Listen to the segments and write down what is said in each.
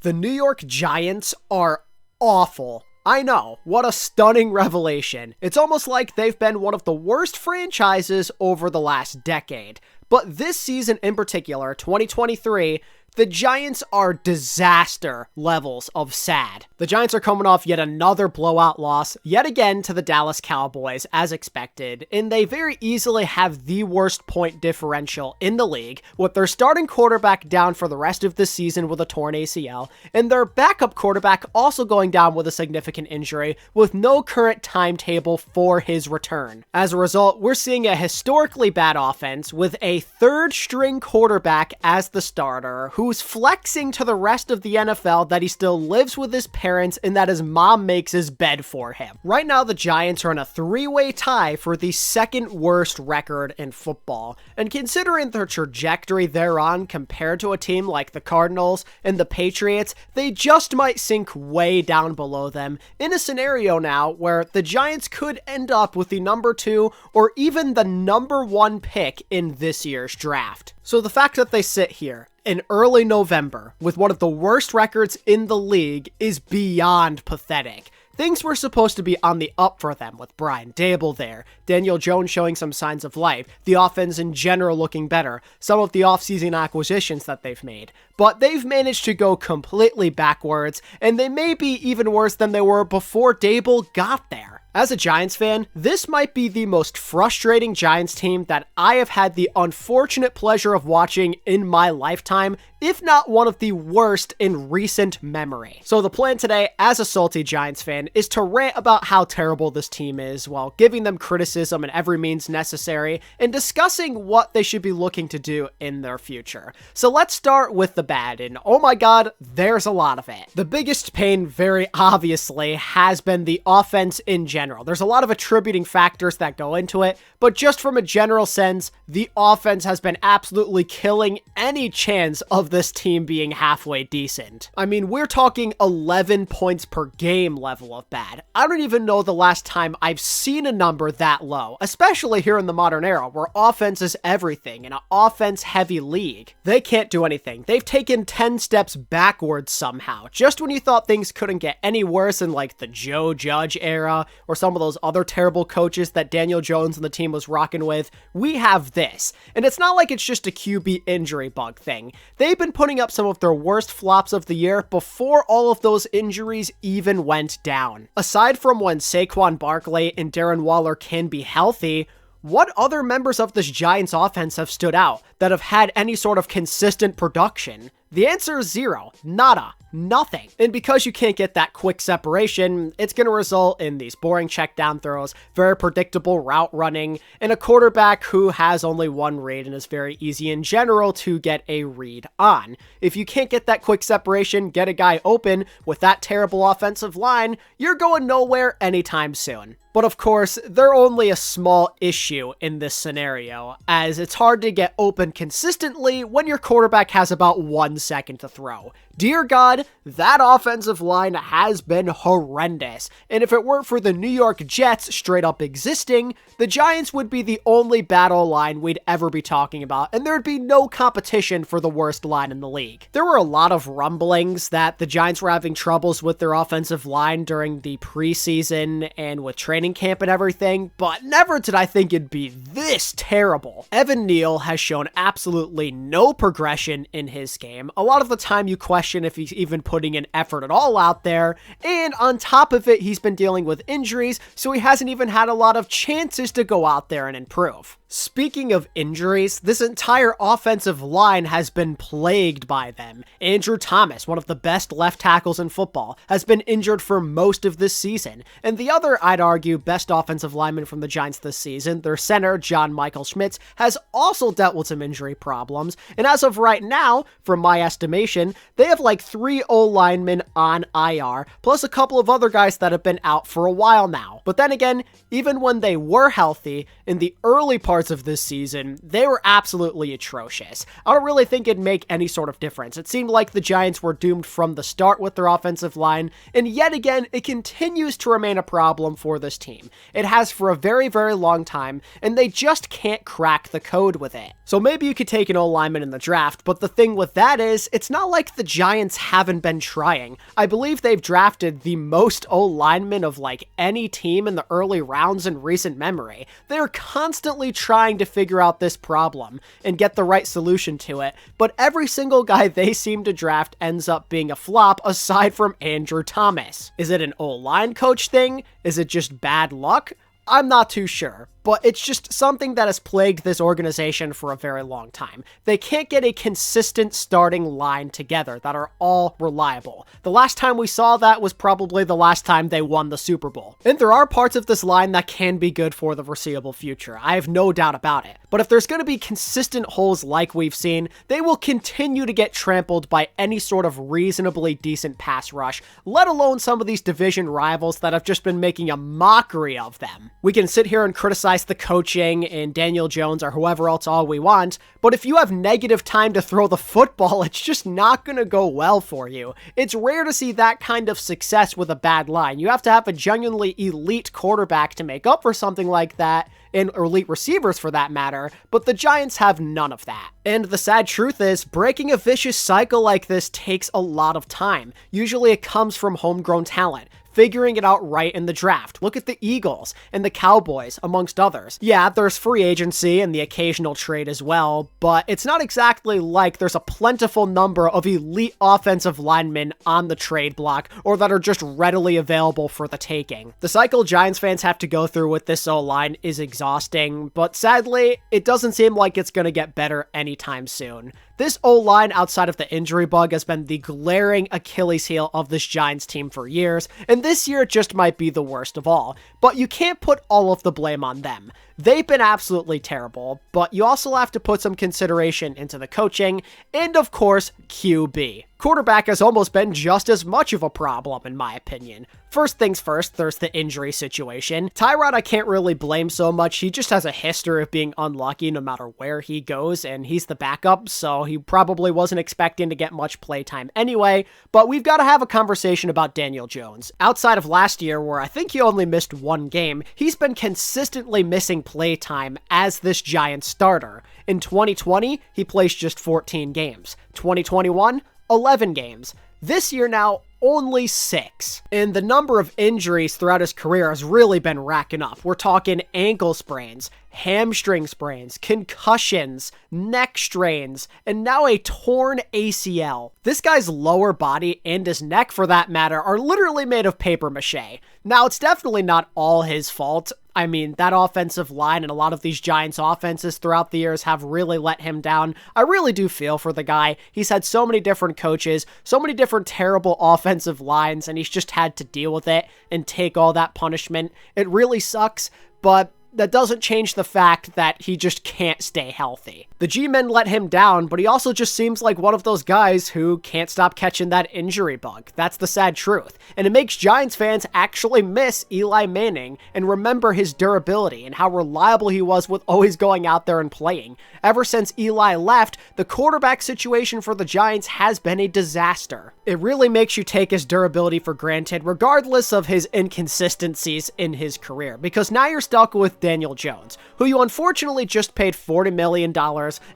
The New York Giants are awful. I know, what a stunning revelation. It's almost like they've been one of the worst franchises over the last decade. But this season in particular, 2023, the Giants are disaster levels of sad. The Giants are coming off yet another blowout loss, yet again to the Dallas Cowboys, as expected, and they very easily have the worst point differential in the league, with their starting quarterback down for the rest of the season with a torn ACL, and their backup quarterback also going down with a significant injury, with no current timetable for his return. As a result, we're seeing a historically bad offense with a third-string quarterback as the starter, who's flexing to the rest of the NFL that he still lives with his parents and that his mom makes his bed for him. Right now, the Giants are in a three-way tie for the second worst record in football, and considering their trajectory they're on compared to a team like the Cardinals and the Patriots, they just might sink way down below them in a scenario now where the Giants could end up with the number 2 or even the number 1 pick in this year's draft. So the fact that they sit here in early November with one of the worst records in the league is beyond pathetic. Things were supposed to be on the up for them with Brian Daboll there, Daniel Jones showing some signs of life, the offense in general looking better, some of the offseason acquisitions that they've made. But they've managed to go completely backwards, and they may be even worse than they were before Daboll got there. As a Giants fan, this might be the most frustrating Giants team that I have had the unfortunate pleasure of watching in my lifetime, if not one of the worst in recent memory. So the plan today, as a salty Giants fan, is to rant about how terrible this team is while giving them criticism in every means necessary and discussing what they should be looking to do in their future. So let's start with the bad, and oh my god, there's a lot of it. The biggest pain, very obviously, has been the offense in general. There's a lot of attributing factors that go into it, but just from a general sense, the offense has been absolutely killing any chance of this team being halfway decent. I mean, we're talking 11 points per game level of bad. I don't even know the last time I've seen a number that low, especially here in the modern era where offense is everything in an offense-heavy league. They can't do anything. They've taken 10 steps backwards somehow. Just when you thought things couldn't get any worse in like the Joe Judge era or some of those other terrible coaches that Daniel Jones and the team was rocking with, we have this. And it's not like it's just a QB injury bug thing. They've been putting up some of their worst flops of the year before all of those injuries even went down. Aside from when Saquon Barkley and Darren Waller can be healthy, what other members of this Giants offense have stood out that have had any sort of consistent production? The answer is zero. Nada. Nothing. And because you can't get that quick separation, it's going to result in these boring check down throws, very predictable route running, and a quarterback who has only one read and is very easy in general to get a read on. If you can't get that quick separation, get a guy open with that terrible offensive line, you're going nowhere anytime soon. But of course, they're only a small issue in this scenario, as it's hard to get open consistently when your quarterback has about 1 second to throw. Dear God, that offensive line has been horrendous, and if it weren't for the New York Jets straight up existing, the Giants would be the only battle line we'd ever be talking about, and there'd be no competition for the worst line in the league. There were a lot of rumblings that the Giants were having troubles with their offensive line during the preseason and with training camp and everything, but never did I think it'd be this terrible. Evan Neal has shown absolutely no progression in his game. A lot of the time you question if he's even putting an effort at all out there, and on top of it, he's been dealing with injuries, so he hasn't even had a lot of chances to go out there and improve. Speaking of injuries, this entire offensive line has been plagued by them. Andrew Thomas, one of the best left tackles in football, has been injured for most of this season, and the other, I'd argue, best offensive lineman from the Giants this season, their center, John Michael Schmitz, has also dealt with some injury problems, and as of right now, from my estimation, they have like 3 O-linemen on IR, plus a couple of other guys that have been out for a while now. But then again, even when they were healthy, in the early part of this season, they were absolutely atrocious. I don't really think it'd make any sort of difference. It seemed like the Giants were doomed from the start with their offensive line, and yet again, it continues to remain a problem for this team. It has for a very, very long time, and they just can't crack the code with it. So maybe you could take an O-lineman in the draft, but the thing with that is, it's not like the Giants haven't been trying. I believe they've drafted the most O-linemen of like any team in the early rounds in recent memory. They're constantly trying to figure out this problem and get the right solution to it, but every single guy they seem to draft ends up being a flop aside from Andrew Thomas. Is it an O-line coach thing? Is it just bad luck? I'm not too sure, but it's just something that has plagued this organization for a very long time. They can't get a consistent starting line together that are all reliable. The last time we saw that was probably the last time they won the Super Bowl. And there are parts of this line that can be good for the foreseeable future. I have no doubt about it. But if there's going to be consistent holes like we've seen, they will continue to get trampled by any sort of reasonably decent pass rush, let alone some of these division rivals that have just been making a mockery of them. We can sit here and criticize the coaching and Daniel Jones or whoever else all we want, but if you have negative time to throw the football, it's just not going to go well for you. It's rare to see that kind of success with a bad line. You have to have a genuinely elite quarterback to make up for something like that, and elite receivers for that matter, but the Giants have none of that. And the sad truth is, breaking a vicious cycle like this takes a lot of time. Usually it comes from homegrown talent, figuring it out right in the draft. Look at the Eagles and the Cowboys, amongst others. Yeah, there's free agency and the occasional trade as well, but it's not exactly like there's a plentiful number of elite offensive linemen on the trade block or that are just readily available for the taking. The cycle Giants fans have to go through with this O-line is exhausting, but sadly, it doesn't seem like it's going to get better anytime soon. This O-line outside of the injury bug has been the glaring Achilles heel of this Giants team for years, and this year it just might be the worst of all. But you can't put all of the blame on them. They've been absolutely terrible, but you also have to put some consideration into the coaching, and of course, QB. Quarterback has almost been just as much of a problem, in my opinion. First things first, there's the injury situation. Tyrod I can't really blame so much. He just has a history of being unlucky no matter where he goes, and he's the backup, so he probably wasn't expecting to get much playtime anyway, but we've got to have a conversation about Daniel Jones. Outside of last year, where I think he only missed one game, he's been consistently missing playtime as this Giants starter. In 2020, he plays just 14 games. 2021, 11 games. This year now, only 6. And the number of injuries throughout his career has really been racking up. We're talking ankle sprains, hamstring sprains, concussions, neck strains, and now a torn ACL. This guy's lower body and his neck, for that matter, are literally made of paper mache. Now, it's definitely not all his fault. I mean, that offensive line and a lot of these Giants offenses throughout the years have really let him down. I really do feel for the guy. He's had so many different coaches, so many different terrible offensive lines, and he's just had to deal with it and take all that punishment. It really sucks, but that doesn't change the fact that he just can't stay healthy. The G-men let him down, but he also just seems like one of those guys who can't stop catching that injury bug. That's the sad truth. And it makes Giants fans actually miss Eli Manning and remember his durability and how reliable he was with always going out there and playing. Ever since Eli left, the quarterback situation for the Giants has been a disaster. It really makes you take his durability for granted, regardless of his inconsistencies in his career, because now you're stuck with Daniel Jones, who you unfortunately just paid $40 million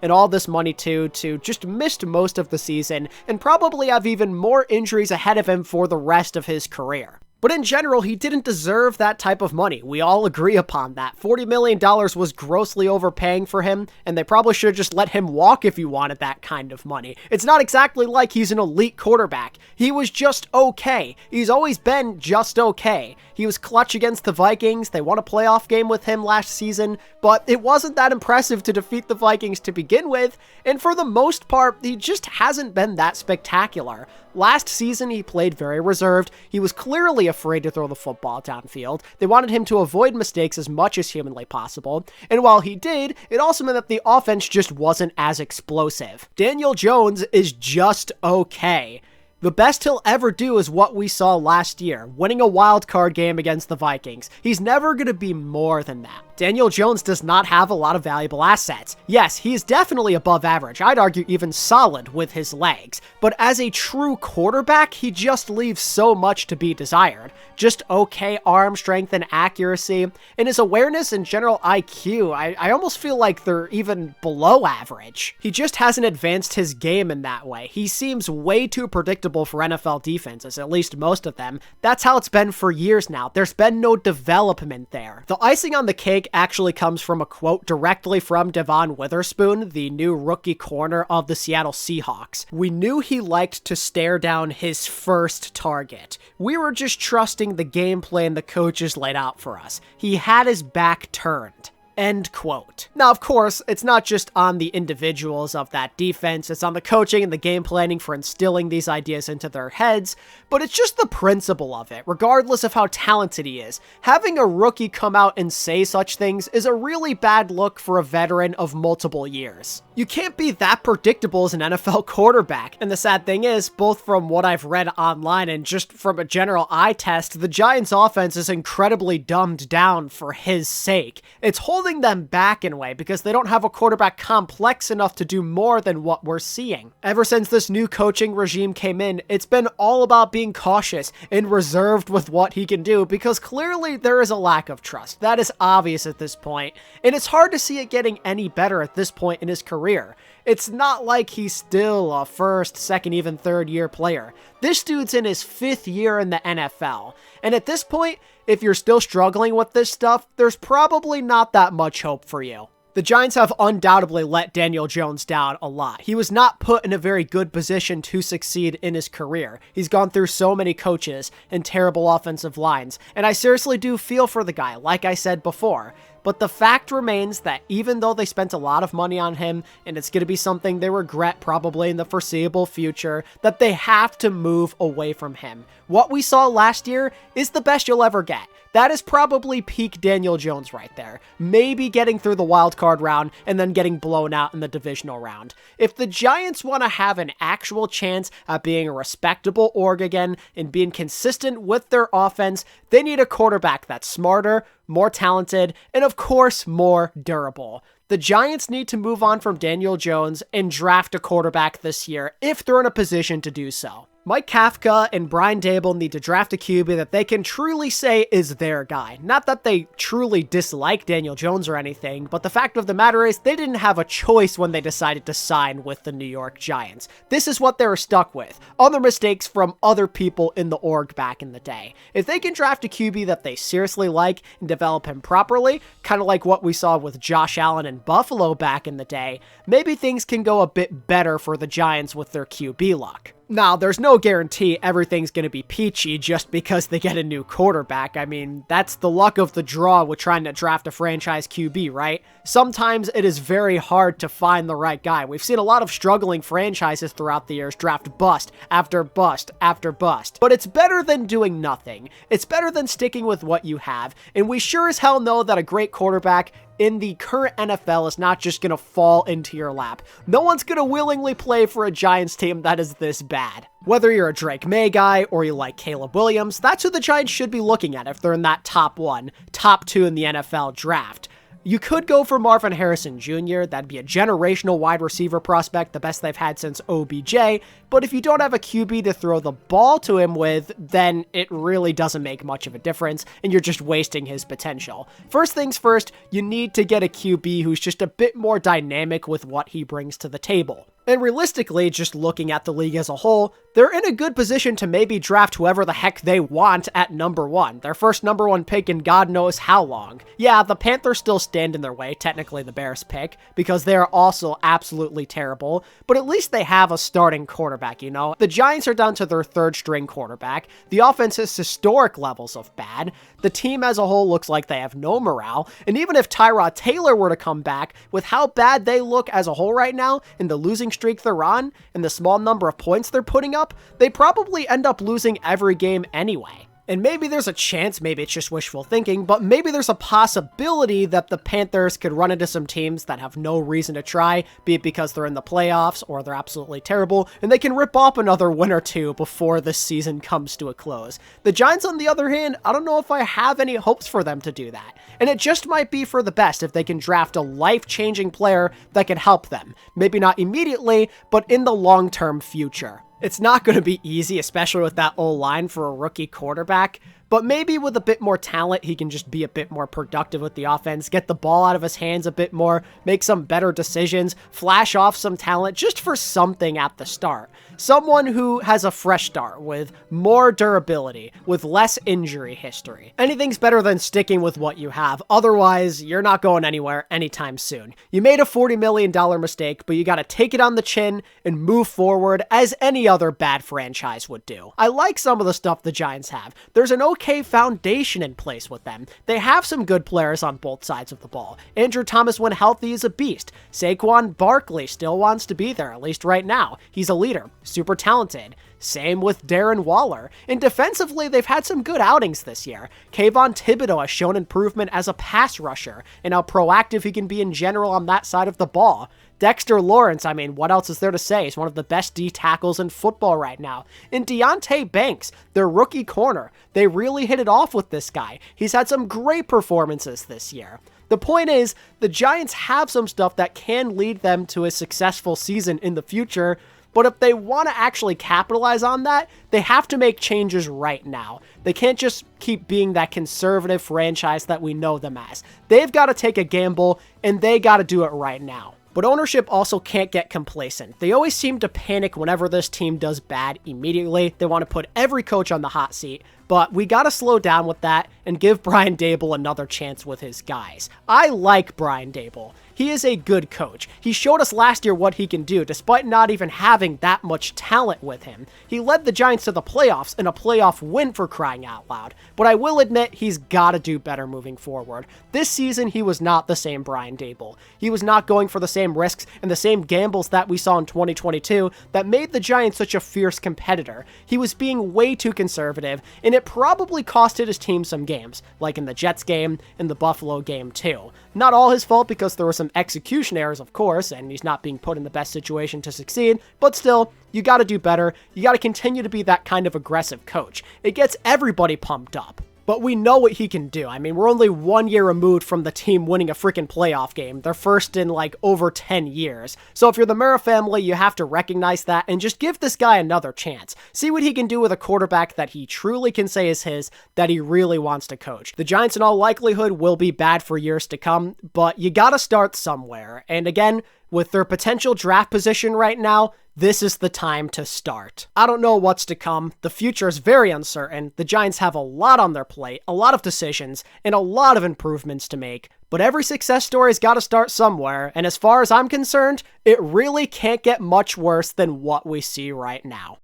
and all this money to just missed most of the season and probably have even more injuries ahead of him for the rest of his career. But in general, he didn't deserve that type of money. We all agree upon that. $40 million was grossly overpaying for him, and they probably should have just let him walk if you wanted that kind of money. It's not exactly like he's an elite quarterback. He was just okay. He's always been just okay. He was clutch against the Vikings. They won a playoff game with him last season, but it wasn't that impressive to defeat the Vikings to begin with, and for the most part, he just hasn't been that spectacular. Last season, he played very reserved. He was clearly afraid to throw the football downfield. They wanted him to avoid mistakes as much as humanly possible, and while he did, it also meant that the offense just wasn't as explosive. Daniel Jones is just okay. The best he'll ever do is what we saw last year, winning a wild card game against the Vikings. He's never going to be more than that. Daniel Jones does not have a lot of valuable assets. Yes, he is definitely above average, I'd argue even solid with his legs, but as a true quarterback, he just leaves so much to be desired. Just okay arm strength and accuracy, and his awareness and general IQ, I almost feel like they're even below average. He just hasn't advanced his game in that way. He seems way too predictable for NFL defenses, at least most of them. That's how it's been for years now. There's been no development there. The icing on the cake actually comes from a quote directly from Devon Witherspoon, the new rookie corner of the Seattle Seahawks. "We knew he liked to stare down his first target. We were just trusting the game plan the coaches laid out for us. He had his back turned." End quote. Now, of course, it's not just on the individuals of that defense, it's on the coaching and the game planning for instilling these ideas into their heads, but it's just the principle of it, regardless of how talented he is. Having a rookie come out and say such things is a really bad look for a veteran of multiple years. You can't be that predictable as an NFL quarterback, and the sad thing is, both from what I've read online and just from a general eye test, the Giants' offense is incredibly dumbed down for his sake. It's holding them back in a way because they don't have a quarterback complex enough to do more than what we're seeing. Ever since this new coaching regime came in, it's been all about being cautious and reserved with what he can do because clearly there is a lack of trust. That is obvious at this point, and it's hard to see it getting any better at this point in his career. It's not like he's still a first, second, even third year player. This dude's in his 5th year in the NFL, and at this point, if you're still struggling with this stuff, there's probably not that much hope for you. The Giants have undoubtedly let Daniel Jones down a lot. He was not put in a very good position to succeed in his career. He's gone through so many coaches and terrible offensive lines, and I seriously do feel for the guy, like I said before. But the fact remains that even though they spent a lot of money on him, and it's going to be something they regret probably in the foreseeable future, that they have to move away from him. What we saw last year is the best you'll ever get. That is probably peak Daniel Jones right there. Maybe getting through the wild card round and then getting blown out in the divisional round. If the Giants want to have an actual chance at being a respectable org again and being consistent with their offense, they need a quarterback that's smarter, more talented, and of course, more durable. The Giants need to move on from Daniel Jones and draft a quarterback this year if they're in a position to do so. Mike Kafka and Brian Daboll need to draft a QB that they can truly say is their guy. Not that they truly dislike Daniel Jones or anything, but the fact of the matter is they didn't have a choice when they decided to sign with the New York Giants. This is what they were stuck with. Other mistakes from other people in the org back in the day. If they can draft a QB that they seriously like and develop him properly, kind of like what we saw with Josh Allen in Buffalo back in the day, maybe things can go a bit better for the Giants with their QB luck. Now, there's no guarantee everything's going to be peachy just because they get a new quarterback. I mean, that's the luck of the draw with trying to draft a franchise QB, right? Sometimes it is very hard to find the right guy. We've seen a lot of struggling franchises throughout the years draft bust after bust after bust. But it's better than doing nothing. It's better than sticking with what you have. And we sure as hell know that a great quarterback in the current NFL is not just going to fall into your lap. No one's going to willingly play for a Giants team that is this bad. Whether you're a Drake May guy or you like Caleb Williams, that's who the Giants should be looking at if they're in that top 1, top 2 in the NFL draft. You could go for Marvin Harrison Jr., that'd be a generational wide receiver prospect, the best they've had since OBJ, but if you don't have a QB to throw the ball to him with, then it really doesn't make much of a difference, and you're just wasting his potential. First things first, you need to get a QB who's just a bit more dynamic with what he brings to the table. And realistically, just looking at the league as a whole, they're in a good position to maybe draft whoever the heck they want at number 1. Their first number 1 pick in God knows how long. Yeah, the Panthers still stand in their way, technically the Bears pick, because they're also absolutely terrible, but at least they have a starting quarterback, you know? The Giants are down to their 3rd string quarterback. The offense is historic levels of bad. The team as a whole looks like they have no morale, and even if Tyrod Taylor were to come back, with how bad they look as a whole right now, and the losing streak they're on, and the small number of points they're putting up, they probably end up losing every game anyway. And maybe there's a chance, maybe it's just wishful thinking, but maybe there's a possibility that the Panthers could run into some teams that have no reason to try, be it because they're in the playoffs or they're absolutely terrible, and they can rip off another win or two before this season comes to a close. The Giants, on the other hand, I don't know if I have any hopes for them to do that. And it just might be for the best if they can draft a life-changing player that can help them. Maybe not immediately, but in the long-term future. It's not going to be easy, especially with that O-line for a rookie quarterback, but maybe with a bit more talent, he can just be a bit more productive with the offense, get the ball out of his hands a bit more, make some better decisions, flash off some talent just for something at the start. Someone who has a fresh start with more durability, with less injury history. Anything's better than sticking with what you have. Otherwise, you're not going anywhere anytime soon. You made a $40 million mistake, but you got to take it on the chin and move forward as any other bad franchise would do. I like some of the stuff the Giants have. There's an okay foundation in place with them. They have some good players on both sides of the ball. Andrew Thomas, when healthy, is a beast. Saquon Barkley still wants to be there, at least right now. He's a leader. Super talented. Same with Darren Waller. And defensively, they've had some good outings this year. Kayvon Thibodeau has shown improvement as a pass rusher and how proactive he can be in general on that side of the ball. Dexter Lawrence, I mean, what else is there to say? He's one of the best D tackles in football right now. And Deonte Banks, their rookie corner, they really hit it off with this guy. He's had some great performances this year. The point is, the Giants have some stuff that can lead them to a successful season in the future, but if they want to actually capitalize on that, they have to make changes right now. They can't just keep being that conservative franchise that we know them as. They've got to take a gamble, and they got to do it right now. But ownership also can't get complacent. They always seem to panic whenever this team does bad immediately. They want to put every coach on the hot seat, but we got to slow down with that and give Brian Daboll another chance with his guys. I like Brian Daboll. He is a good coach. He showed us last year what he can do, despite not even having that much talent with him. He led the Giants to the playoffs in a playoff win, for crying out loud. But I will admit, he's got to do better moving forward. This season, he was not the same Brian Daboll. He was not going for the same risks and the same gambles that we saw in 2022 that made the Giants such a fierce competitor. He was being way too conservative, and it probably costed his team some games, like in the Jets game and the Buffalo game too. Not all his fault, because there were some execution errors, of course, and he's not being put in the best situation to succeed, but still, you got to do better. You got to continue to be that kind of aggressive coach. It gets everybody pumped up. But we know what he can do. I mean, we're only 1 year removed from the team winning a freaking playoff game. They're first in like over 10 years. So if you're the Mara family, you have to recognize that and just give this guy another chance. See what he can do with a quarterback that he truly can say is his, that he really wants to coach. The Giants in all likelihood will be bad for years to come, but you gotta start somewhere. And again, with their potential draft position right now, this is the time to start. I don't know what's to come. The future is very uncertain. The Giants have a lot on their plate, a lot of decisions, and a lot of improvements to make. But every success story's got to start somewhere, and as far as I'm concerned, it really can't get much worse than what we see right now.